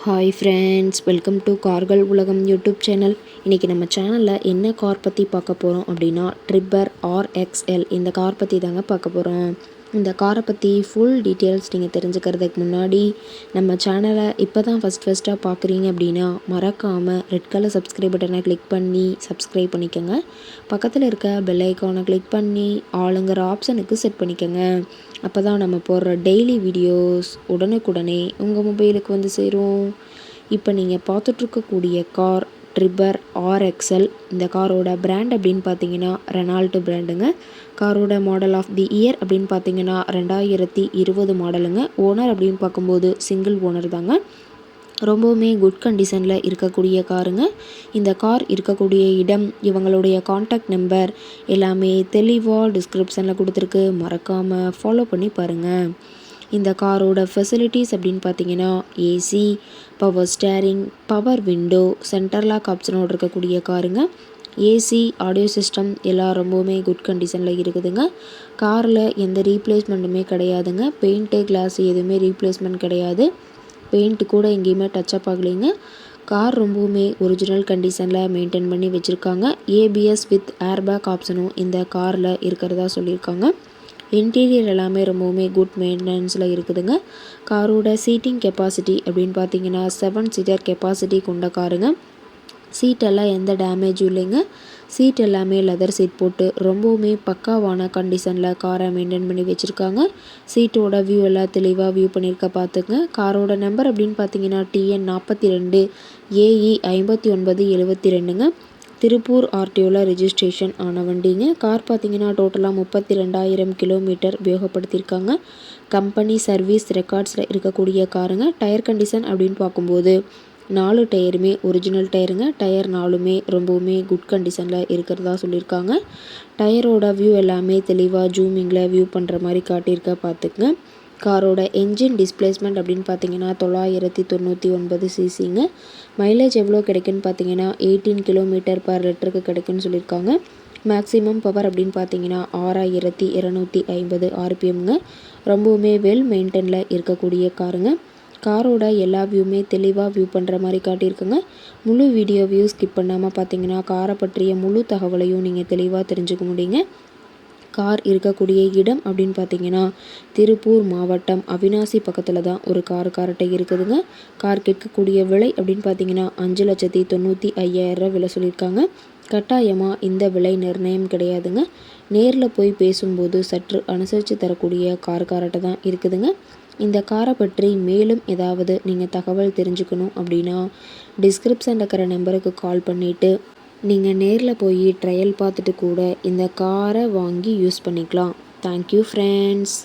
Hi friends, welcome to கார்கள் உலகம் YouTube channel. இன்றைக்கி நம்ம சேனலில் என்ன கார் பற்றி பார்க்க போகிறோம் அப்படின்னா ட்ரிப்பர் RXL இந்த கார் பற்றி தாங்க பார்க்க போகிறோம். இந்த காரை பற்றி ஃபுல் டீட்டெயில்ஸ் நீங்கள் தெரிஞ்சுக்கிறதுக்கு முன்னாடி நம்ம சேனலை இப்போ தான் ஃபஸ்ட்டாக பார்க்குறீங்க அப்படின்னா மறக்காமல் ரெட் கலர் சப்ஸ்கிரைப் பட்டனை கிளிக் பண்ணி சப்ஸ்கிரைப் பண்ணிக்கோங்க. பக்கத்தில் இருக்க பெல் ஐக்கானை கிளிக் பண்ணி ஆளுங்கிற ஆப்ஷனுக்கு செட் பண்ணிக்கோங்க. அப்போ தான் நம்ம போடுற டெய்லி வீடியோஸ் உடனுக்குடனே உங்கள் மொபைலுக்கு வந்து சேரும். இப்போ நீங்கள் பார்த்துட்ருக்கக்கூடிய கார் ட்ரிப்பர் RXL. இந்த காரோட பிராண்ட் அப்படின்னு பார்த்தீங்கன்னா ரெனால்ட் பிராண்டுங்க. காரோட மாடல் ஆஃப் தி இயர் அப்படின்னு பார்த்தீங்கன்னா 2020 மாடலுங்க. ஓனர் அப்படின்னு பார்க்கும்போது சிங்கிள் ஓனர் தாங்க. ரொம்பவுமே குட் கண்டிஷனில் இருக்கக்கூடிய காருங்க. இந்த கார் இருக்கக்கூடிய இடம், இவங்களுடைய காண்டாக்ட் நம்பர் எல்லாமே தெளிவாக டிஸ்கிரிப்ஷனில் கொடுத்துருக்கு. மறக்காமல் ஃபாலோ பண்ணி பாருங்கள். இந்த காரோட ஃபெசிலிட்டிஸ் அப்படின்னு பார்த்தீங்கன்னா AC, power steering, power window, centre lock ஆப்ஷனோடு இருக்கக்கூடிய காருங்க. ஏசி, ஆடியோ சிஸ்டம் எல்லாம் ரொம்பவுமே குட் கண்டிஷனில் இருக்குதுங்க. காரில் எந்த ரீப்ளேஸ்மெண்ட்டுமே கிடையாதுங்க. பெயிண்ட்டு, கிளாஸ் எதுவுமே ரீப்ளேஸ்மெண்ட் கிடையாது. பெயிண்ட் கூட எங்கேயுமே டச்சப் ஆகலைங்க. கார் ரொம்பவுமே ஒரிஜினல் கண்டிஷனில் மெயின்டைன் பண்ணி வச்சுருக்காங்க. ABS வித் ஏர்பேக் ஆப்ஷனும் இந்த காரில் இருக்கிறதா சொல்லியிருக்காங்க. இன்டீரியர் எல்லாமே ரொம்பவுமே குட் மெயின்டெனன்ஸில் இருக்குதுங்க. காரோட சீட்டிங் கெப்பாசிட்டி அப்படின்னு பார்த்தீங்கன்னா 7 சீட்டர் கெப்பாசிட்டி கொண்ட காருங்க. சீட்டெல்லாம் எந்த டேமேஜும் இல்லைங்க. சீட் எல்லாமே லெதர் சீட் போட்டு ரொம்பவுமே பக்காவான கண்டிஷனில் காரை மெயின்டைன் பண்ணி வச்சுருக்காங்க. சீட்டோட வியூ எல்லாம் தெளிவாக வியூ பண்ணியிருக்க பார்த்துங்க. காரோட நம்பர் அப்படின்னு பார்த்தீங்கன்னா TN 42 AE 5972ங்க. திருப்பூர் RTOவில் ரெஜிஸ்ட்ரேஷன் ஆன வண்டிங்க. கார் பார்த்தீங்கன்னா டோட்டலாக 32,000 கிலோமீட்டர் உபயோகப்படுத்தியிருக்காங்க. கம்பெனி சர்வீஸ் ரெக்கார்ட்ஸில் இருக்கக்கூடிய காருங்க. டயர் கண்டிஷன் அப்படின்னு பார்க்கும்போது 4 டயருமே ஒரிஜினல் டயருங்க. டயர் 4மே ரொம்பவுமே குட் கண்டிஷனில் இருக்கிறதா சொல்லியிருக்காங்க. டயரோட வியூ எல்லாமே தெளிவாக ஜூமிங்கில் வியூ பண்ணுற மாதிரி காட்டியிருக்க பார்த்துக்குங்க. காரோட என்ஜின் டிஸ்பிளேஸ்மெண்ட் அப்படின்னு பார்த்தீங்கன்னா 999 சிசிங்க. மைலேஜ் எவ்வளோ கிடைக்குன்னு பார்த்தீங்கன்னா 18 கிலோமீட்டர் பர் லிட்டருக்கு கிடைக்குன்னு சொல்லியிருக்காங்க. மேக்ஸிமம் பவர் அப்படின்னு பார்த்தீங்கன்னா 6250 RPMங்க. ரொம்பவுமே வெல் மெயின்டெனில் இருக்கக்கூடிய காருங்க. காரோட எல்லா வியூமே தெளிவாக வியூ பண்ணுற மாதிரி காட்டியிருக்குங்க. முழு வீடியோ வியூ ஸ்கிப் பண்ணாமல் பார்த்தீங்கன்னா காரை பற்றிய முழு தகவலையும் நீங்கள் தெளிவாக தெரிஞ்சுக்க முடியுங்க. கார் இருக்கக்கூடிய இடம் அப்படின்னு பார்த்தீங்கன்னா திருப்பூர் மாவட்டம் அவினாசி பக்கத்தில் தான் ஒரு கார்ட்டை இருக்குதுங்க. கார் கேட்கக்கூடிய விலை அப்படின்னு பார்த்தீங்கன்னா 5,95,000 விலை சொல்லியிருக்காங்க. கட்டாயமாக இந்த விலை நிர்ணயம் கிடையாதுங்க. நேரில் போய் பேசும்போது சற்று அனுசரித்து தரக்கூடிய கார்ட்டை தான் இருக்குதுங்க. இந்த காரை பற்றி மேலும் ஏதாவது நீங்கள் தகவல் தெரிஞ்சுக்கணும் அப்படின்னா டிஸ்கிரிப்ஷனில் இருக்கிற நம்பருக்கு கால் பண்ணிவிட்டு நீங்கள் நேரில் போய் ட்ரையல் பார்த்துட்டு கூட இந்த காரை வாங்கி யூஸ் பண்ணிக்கலாம். Thank you friends.